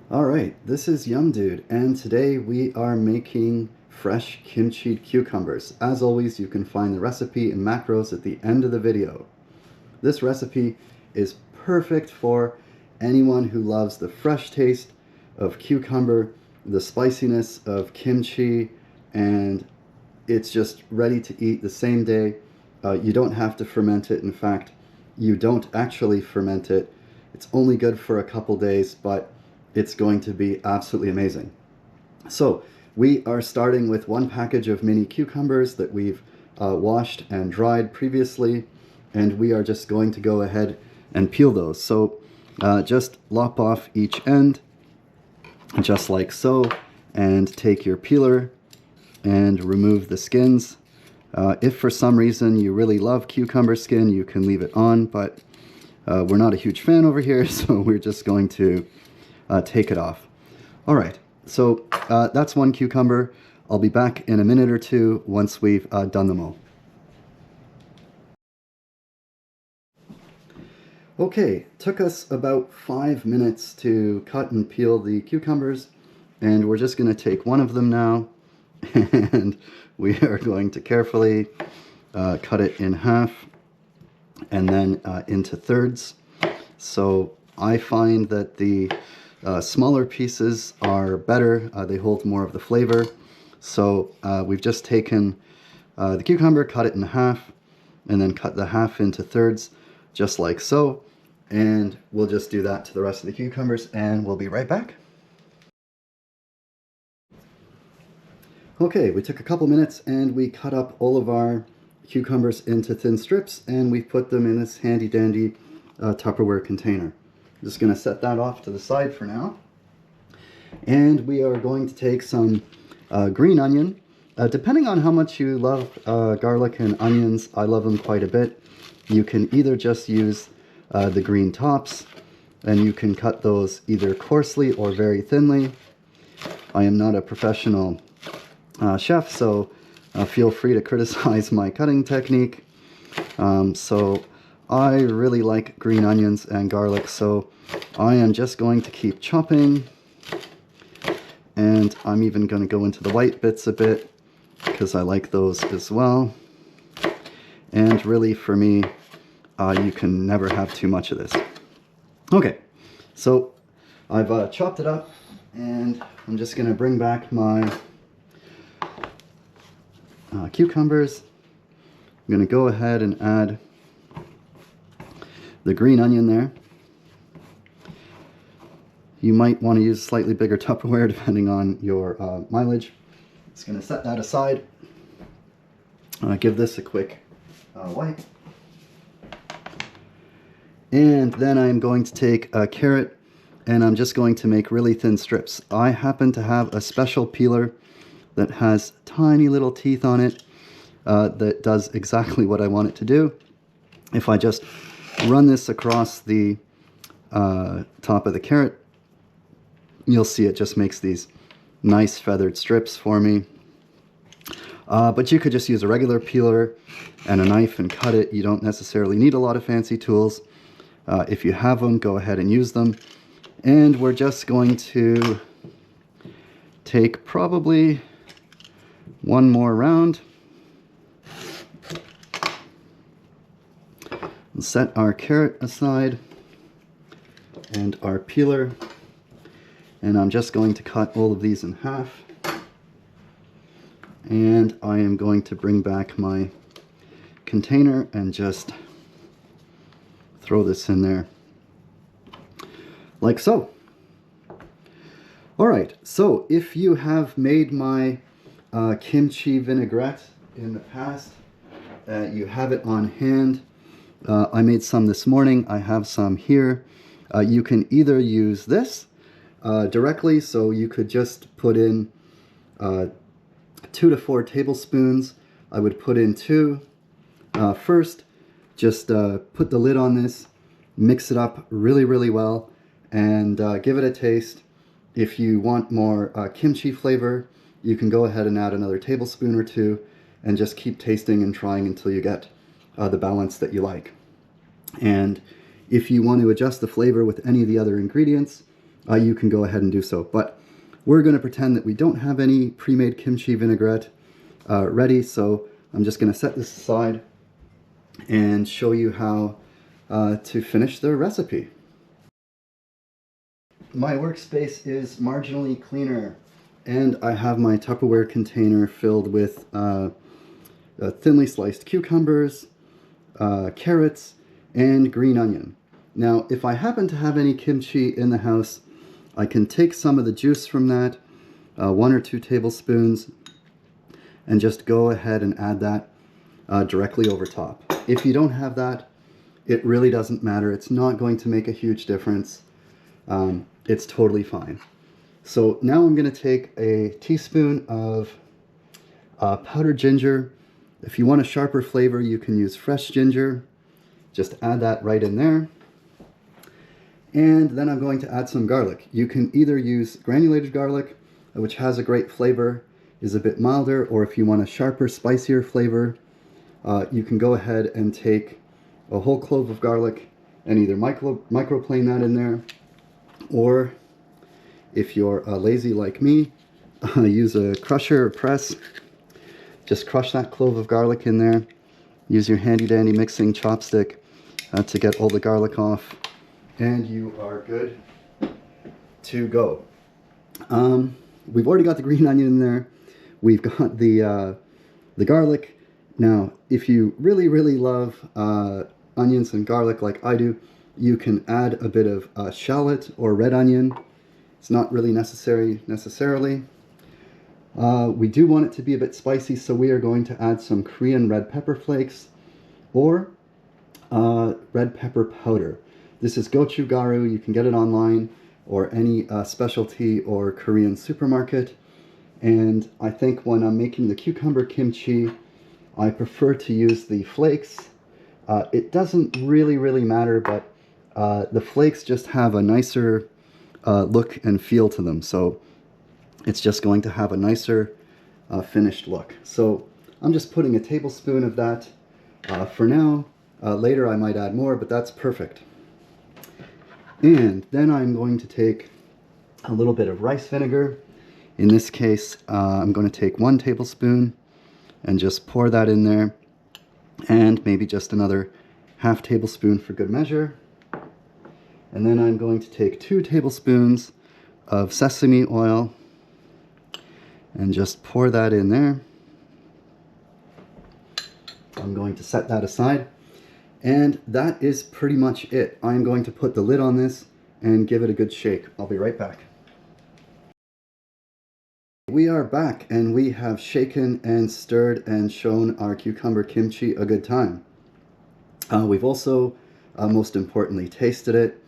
Alright, this is Yum Dude, and today we are making fresh kimchi cucumbers. As always, you can find the recipe and macros at the end of the video. This recipe is perfect for anyone who loves the fresh taste of cucumber, the spiciness of kimchi, and it's just ready to eat the same day. You don't have to ferment it. In fact, you don't actually ferment it. It's only good for a couple days, but it's going to be absolutely amazing. So we are starting with one package of mini cucumbers that we've washed and dried previously, and we are just going to go ahead and peel those. So just lop off each end, just like so, and take your peeler and remove the skins. If for some reason you really love cucumber skin, you can leave it on, but we're not a huge fan over here, so we're just going to take it off. All right, so that's one cucumber. I'll be back in a minute or two once we've done them all. Okay, took us about 5 minutes to cut and peel the cucumbers, and we're just going to take one of them now, and we are going to carefully cut it in half and then into thirds. So I find that the smaller pieces are better. They hold more of the flavor. So we've just taken the cucumber, cut it in half, and then cut the half into thirds, just like so. And we'll just do that to the rest of the cucumbers, and we'll be right back. Okay, we took a couple minutes and we cut up all of our cucumbers into thin strips, and we put them in this handy dandy Tupperware container. I'm just going to set that off to the side for now. And we are going to take some green onion. Depending on how much you love garlic and onions, I love them quite a bit. You can either just use the green tops, and you can cut those either coarsely or very thinly. I am not a professional chef, so feel free to criticize my cutting technique. So I really like green onions and garlic, so I am just going to keep chopping, and I'm even going to go into the white bits a bit because I like those as well. And really, for me, you can never have too much of this. Okay, so I've chopped it up, and I'm just going to bring back my cucumbers. I'm going to go ahead and add the green onion there. You might want to use slightly bigger Tupperware depending on your mileage. Just going to set that aside. Give this a quick wipe. And then I'm going to take a carrot, and I'm just going to make really thin strips. I happen to have a special peeler that has tiny little teeth on it that does exactly what I want it to do. If I just run this across the top of the carrot, you'll see it just makes these nice feathered strips for me. But you could just use a regular peeler and a knife and cut it. You don't necessarily need a lot of fancy tools. If you have them, go ahead and use them. And we're just going to take probably one more round. And set our carrot aside and our peeler. And I'm just going to cut all of these in half. And I am going to bring back my container and just throw this in there like so. All right, so if you have made my kimchi vinaigrette in the past, you have it on hand. I made some this morning. I have some here. You can either use this directly, so you could just put in 2 to 4 tablespoons. I would put in 2 first. Just put the lid on this, mix it up really, really well, and give it a taste. If you want more kimchi flavor, you can go ahead and add another tablespoon or 2 and just keep tasting and trying until you get the balance that you like. And if you want to adjust the flavor with any of the other ingredients, you can go ahead and do so. But we're going to pretend that we don't have any pre-made kimchi vinaigrette ready, so I'm just going to set this aside and show you how to finish the recipe. My workspace is marginally cleaner, and I have my Tupperware container filled with thinly sliced cucumbers, carrots, and green onion. Now, if I happen to have any kimchi in the house, I can take some of the juice from that, 1 or 2 tablespoons, and just go ahead and add that directly over top. If you don't have that, it really doesn't matter. It's not going to make a huge difference. It's totally fine. So now I'm going to take a teaspoon of powdered ginger. If you want a sharper flavor, you can use fresh ginger. Just add that right in there. And then I'm going to add some garlic. You can either use granulated garlic, which has a great flavor, is a bit milder, or if you want a sharper, spicier flavor, you can go ahead and take a whole clove of garlic and either microplane that in there, or if you're lazy like me, use a crusher or press. Just crush that clove of garlic in there. Use your handy dandy mixing chopstick to get all the garlic off, and you are good to go. We've already got the green onion in there. We've got the garlic. Now, if you really, really love onions and garlic like I do, you can add a bit of shallot or red onion. It's not really necessary necessarily. We do want it to be a bit spicy, so we are going to add some Korean red pepper flakes or red pepper powder. This is gochugaru. You can get it online or any specialty or Korean supermarket. And I think when I'm making the cucumber kimchi, I prefer to use the flakes. It doesn't really matter, but the flakes just have a nicer look and feel to them. So it's just going to have a nicer finished look. So I'm just putting a tablespoon of that for now. Later I might add more, but that's perfect. And then I'm going to take a little bit of rice vinegar. In this case, I'm going to take 1 tablespoon and just pour that in there, and maybe just another ½ tablespoon for good measure. And then I'm going to take 2 tablespoons of sesame oil and just pour that in there. I'm going to set that aside. And that is pretty much it. I'm going to put the lid on this and give it a good shake. I'll be right back. We are back, and we have shaken and stirred and shown our cucumber kimchi a good time. We've also, most importantly, tasted it.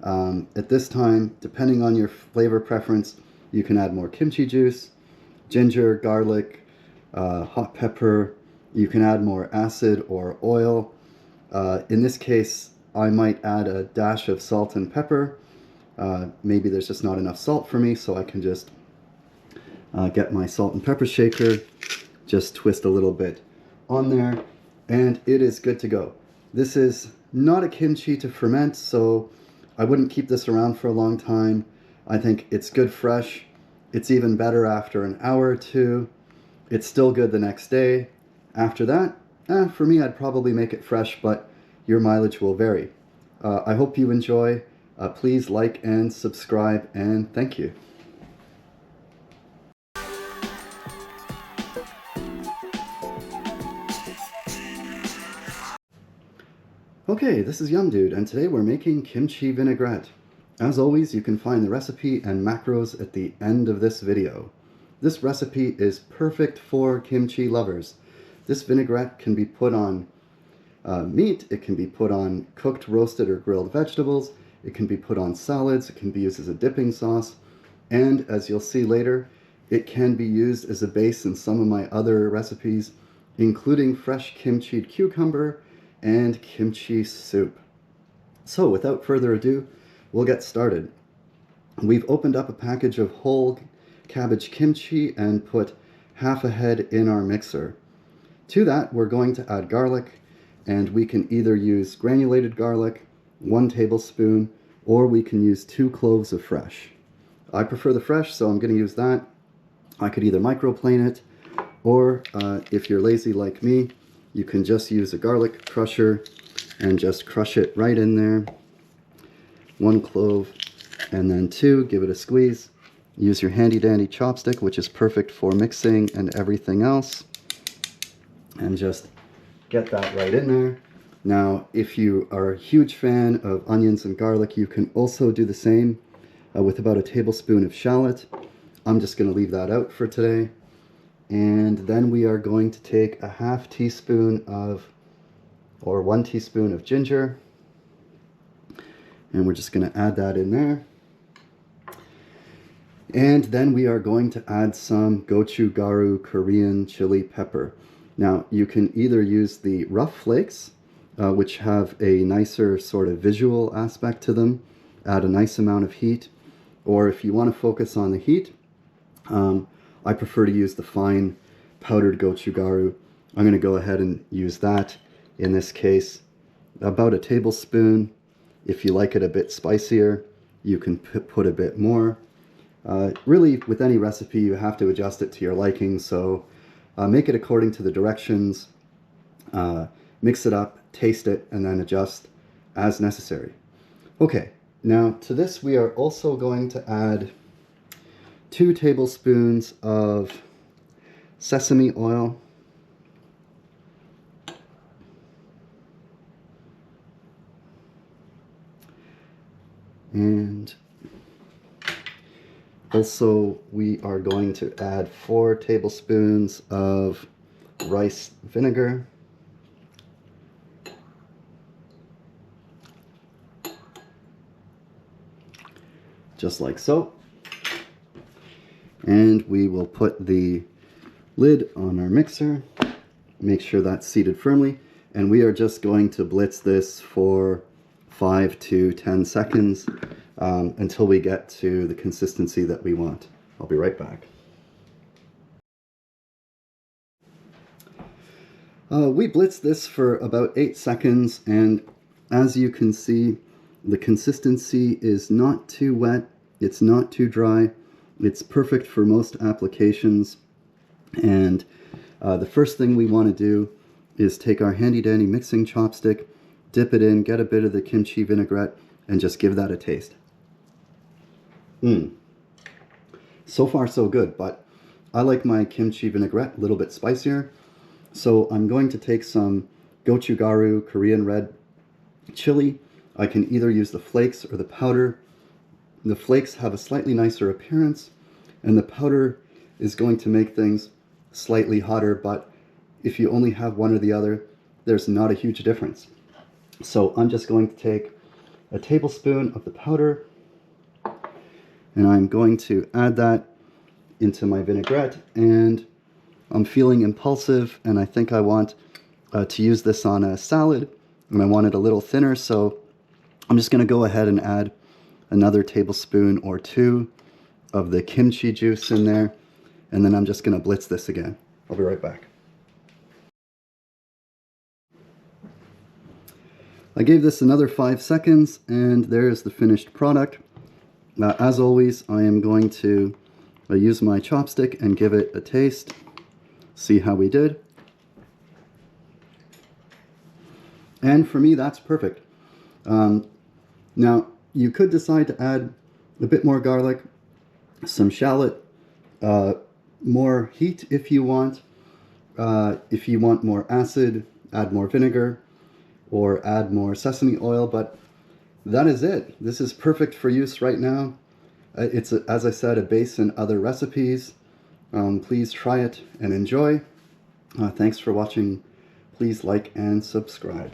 At this time, depending on your flavor preference, you can add more kimchi juice, ginger, garlic, hot pepper. You can add more acid or oil. In this case, I might add a dash of salt and pepper. Maybe there's just not enough salt for me, so I can just get my salt and pepper shaker, just twist a little bit on there, and it is good to go. This is not a kimchi to ferment, so I wouldn't keep this around for a long time. I think it's good fresh. It's even better after an hour or 2. It's still good the next day. After that, for me, I'd probably make it fresh, but your mileage will vary. I hope you enjoy. Please like and subscribe, and thank you. Okay, this is Yum Dude, and today we're making kimchi vinaigrette. As always, you can find the recipe and macros at the end of this video. This recipe is perfect for kimchi lovers. This vinaigrette can be put on meat, it can be put on cooked, roasted, or grilled vegetables, it can be put on salads, it can be used as a dipping sauce, and as you'll see later, it can be used as a base in some of my other recipes, including fresh kimchi cucumber and kimchi soup. So without further ado, we'll get started. We've opened up a package of whole cabbage kimchi and put half a head in our mixer. To that, we're going to add garlic, and we can either use granulated garlic, 1 tablespoon, or we can use 2 cloves of fresh. I prefer the fresh, so I'm going to use that. I could either microplane it, or if you're lazy like me, you can just use a garlic crusher and just crush it right in there. 1 clove and then 2, give it a squeeze. Use your handy dandy chopstick, which is perfect for mixing and everything else, and just get that right in there. Now, if you are a huge fan of onions and garlic, you can also do the same with about a tablespoon of shallot. I'm just going to leave that out for today. And then we are going to take a 1/2 teaspoon of, or 1 teaspoon of ginger, and we're just going to add that in there. And then we are going to add some gochugaru Korean chili pepper. Now, you can either use the rough flakes, which have a nicer sort of visual aspect to them, add a nice amount of heat, or if you want to focus on the heat, I prefer to use the fine powdered gochugaru. I'm going to go ahead and use that in this case, about a tablespoon. If you like it a bit spicier, you can put a bit more. Really, with any recipe, you have to adjust it to your liking, so make it according to the directions, mix it up, taste it, and then adjust as necessary. Okay, now to this we are also going to add 2 tablespoons of sesame oil. And also we are going to add 4 tablespoons of rice vinegar. Just like so. And we will put the lid on our mixer, make sure that's seated firmly, and we are just going to blitz this for 5 to 10 seconds until we get to the consistency that we want. I'll be right back. We blitzed this for about 8 seconds, and as you can see, the consistency is not too wet, it's not too dry, it's perfect for most applications. And the first thing we want to do is take our handy dandy mixing chopstick, dip it in, get a bit of the kimchi vinaigrette, and just give that a taste. So far so good, but I like my kimchi vinaigrette a little bit spicier. So I'm going to take some gochugaru Korean red chili. I can either use the flakes or the powder. The flakes have a slightly nicer appearance, and the powder is going to make things slightly hotter, but if you only have one or the other, there's not a huge difference. So I'm just going to take a tablespoon of the powder, and I'm going to add that into my vinaigrette, and I'm feeling impulsive, and I think I want to use this on a salad, and I want it a little thinner, so I'm just going to go ahead and add another tablespoon or 2 of the kimchi juice in there, and then I'm just going to blitz this again. I'll be right back. I gave this another 5 seconds, and there's the finished product. As always, I am going to use my chopstick and give it a taste, see how we did. And for me, that's perfect. Now, you could decide to add a bit more garlic, some shallot, more heat if you want. If you want more acid, add more vinegar, or add more sesame oil, but that is it. This is perfect for use right now. It's, as I said, a base in other recipes. Please try it and enjoy. Thanks for watching. Please like and subscribe.